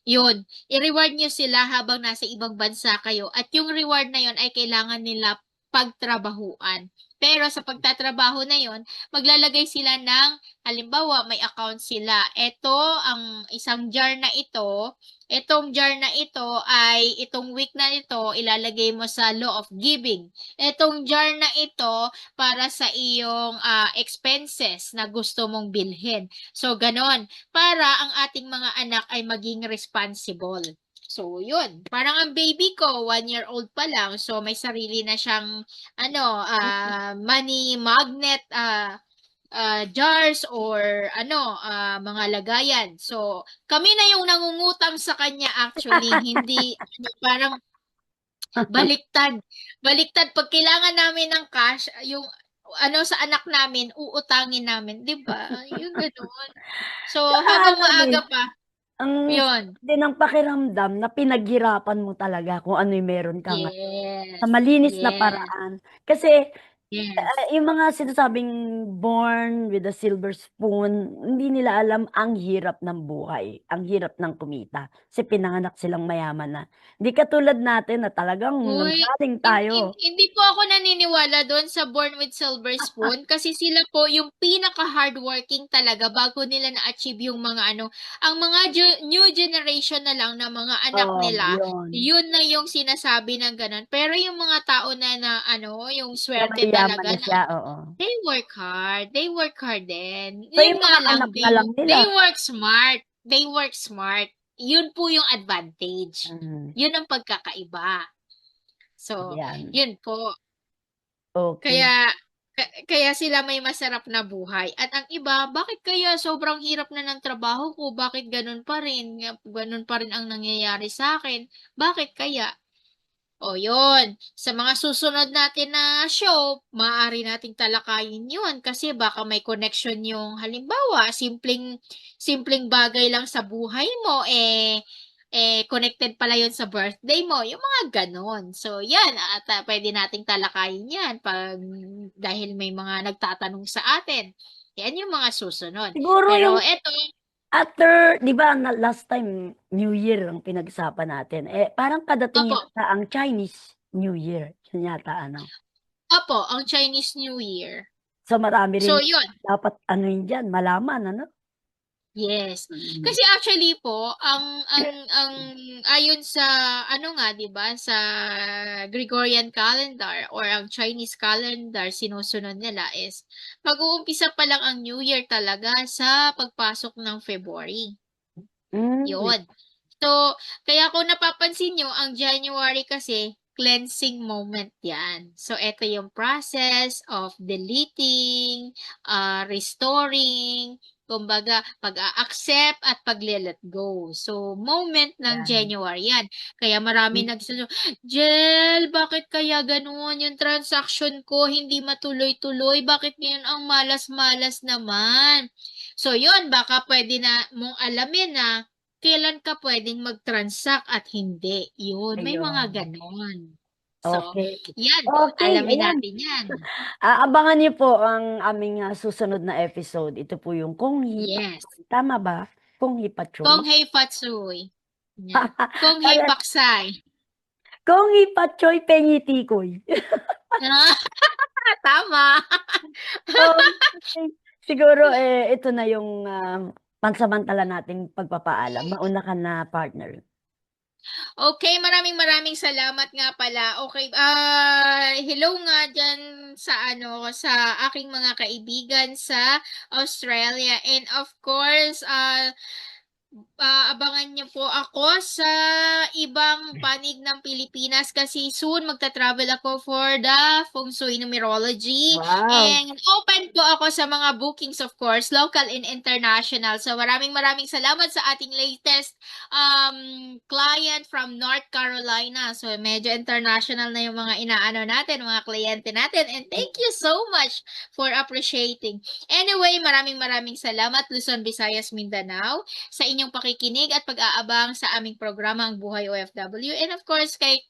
Yun, i-reward nyo sila habang nasa ibang bansa kayo at yung reward na yun ay kailangan nila pagtrabahuan. Pero sa pagtatrabaho na yon, maglalagay sila ng, halimbawa, may account sila. Ito, ang isang jar na ito, itong jar na ito ay, itong week na ito, ilalagay mo sa law of giving. Itong jar na ito, para sa iyong expenses na gusto mong bilhin. So, ganon. Para ang ating mga anak ay maging responsible. So, yun. Parang ang baby ko, 1 year old pa lang. So, may sarili na siyang, money magnet, jars or mga lagayan. So, kami na yung nangungutang sa kanya actually. Hindi, parang Baliktad. Baliktad. Pag kailangan namin ng cash, yung ano sa anak namin, uutangin namin. Di ba? Yung gano'n. So, Tsaka habang ano din, maaga pa, ang yun. din ng pakiramdam na pinaghirapan mo talaga kung ano yung meron ka ngayon. Sa Yes. malinis na Yes. paraan. Kasi Yes. yung mga sinasabing born with a silver spoon, hindi nila alam ang hirap ng buhay, ang hirap ng kumita. Kasi pinanganak silang mayaman na. Hindi katulad natin na talagang Uy, nanggaling tayo. hindi po ako naniniwala doon sa Born with Silver Spoon kasi sila po yung pinaka-hardworking talaga bago nila na-achieve yung mga ano, ang mga new generation na lang na mga anak Oh, nila, yun. yun na yung sinasabi ng ganun. Pero yung mga tao na ano, yung Na swerte mayayaman talaga na na siya, oo. they work hard din. So Yun yung nga mga lang, anak na lang nila. they work smart. They work smart. Yun po yung advantage. Mm, Yun ang pagkakaiba. So, yan. yun po. Okay. Kaya kaya sila may masarap na buhay. At ang iba, bakit kaya sobrang hirap na ng trabaho ko? Bakit ganun pa rin? Ganun pa rin ang nangyayari sa akin. Bakit kaya? O yun, sa mga susunod natin na show, maaari nating talakayin yun kasi baka may connection yung halimbawa, simpleng bagay lang sa buhay mo, connected pala yun sa birthday mo, yung mga ganon. So yan, at pwede nating talakayin yan dahil may mga nagtatanong sa atin. Yan yung mga susunod. Siguro Pero yung eto, after, di ba, last time, New Year ang pinag-usapan natin. Parang kadating opo, yata ang Chinese New Year. Yun yata, ano. opo, ang Chinese New Year. So, marami rin So yun, dapat, ano yun dyan, malaman, ano? yes. Mm. Kasi actually po, ang ayon sa ano nga, 'di ba, sa Gregorian calendar or ang Chinese calendar sinusunod nila is mag-uumpisa pa lang ang New Year talaga sa pagpasok ng February. Mm. 'Yon. So, kaya kung napapansin nyo, ang January kasi, cleansing moment yan. So, ito yung process of deleting, restoring, kumbaga, pag-a-accept at pag-let go. So, moment ng Yan. January yan. Kaya marami nagsasabi, Jel, bakit kaya ganun yung transaction ko, hindi matuloy-tuloy? Bakit ngayon ang malas-malas naman? So, yun, baka pwede na mong alamin na kailan ka pwedeng mag-transact at hindi. Yun, may mga Ayun. ganon. So, Okay. yan, Okay, alamin ayan. natin yan. Abangan niyo po ang aming susunod na episode. Ito po yung Kung Hipa. Yes. Tama ba? Kung Hipa Kung Choy. Hei Patsoy. Yan. Kung Hei Kaya, Paksay. Kung Hipa Choy, Pengi Tikoy. Tama. Okay. Siguro, ito na yung pansamantala nating pagpapaalam. Mauna ka na, partner. Okay, maraming salamat nga pala. Okay, hello nga dyan sa ano, sa aking mga kaibigan sa Australia. And of course, abangan niyo po ako sa ibang panig ng Pilipinas kasi soon magta-travel ako for the Feng Shui Numerology Wow. and open po ako sa mga bookings of course, local and international. So maraming salamat sa ating latest client from North Carolina. So medyo international na yung mga inaano natin, mga kliyente natin and thank you so much for appreciating. Anyway, maraming salamat Luzon, Visayas, Mindanao sa inyong pakikinig at pag-aabang sa aming programang Buhay OFW and of course kay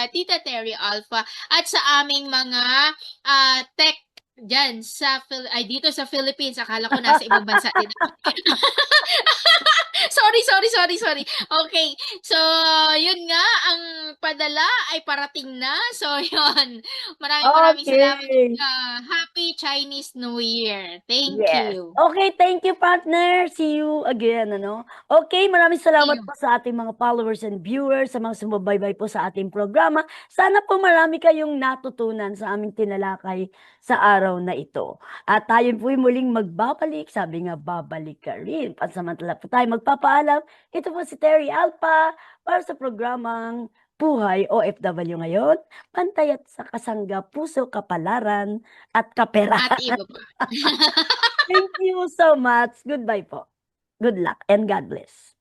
Tita Terry Alpha at sa aming mga tech dyan dito sa Philippines. Akala ko nasa ibang bansa din. Sorry. Okay. So, yun nga, ang padala ay parating na. So, yun. Maraming salamat. Okay. Happy Chinese New Year. Thank Yes. you. Okay, thank you, partner. See you again, ano? Okay, maraming See salamat you. po sa ating mga followers and viewers, sa mga sumubaybay po sa ating programa. Sana po marami kayong natutunan sa aming tinalakay sa araw na ito. At tayo po'y muling magbabalik. Sabi nga, babalik ka rin. Pansamantala po tayo magpapaalam. Ito po si Terry Alpa para sa programang Buhay OFW ngayon. Pantay at sa kasangga, puso, kapalaran, at kaperahan. At iba pa. Thank you so much. Goodbye po. Good luck and God bless.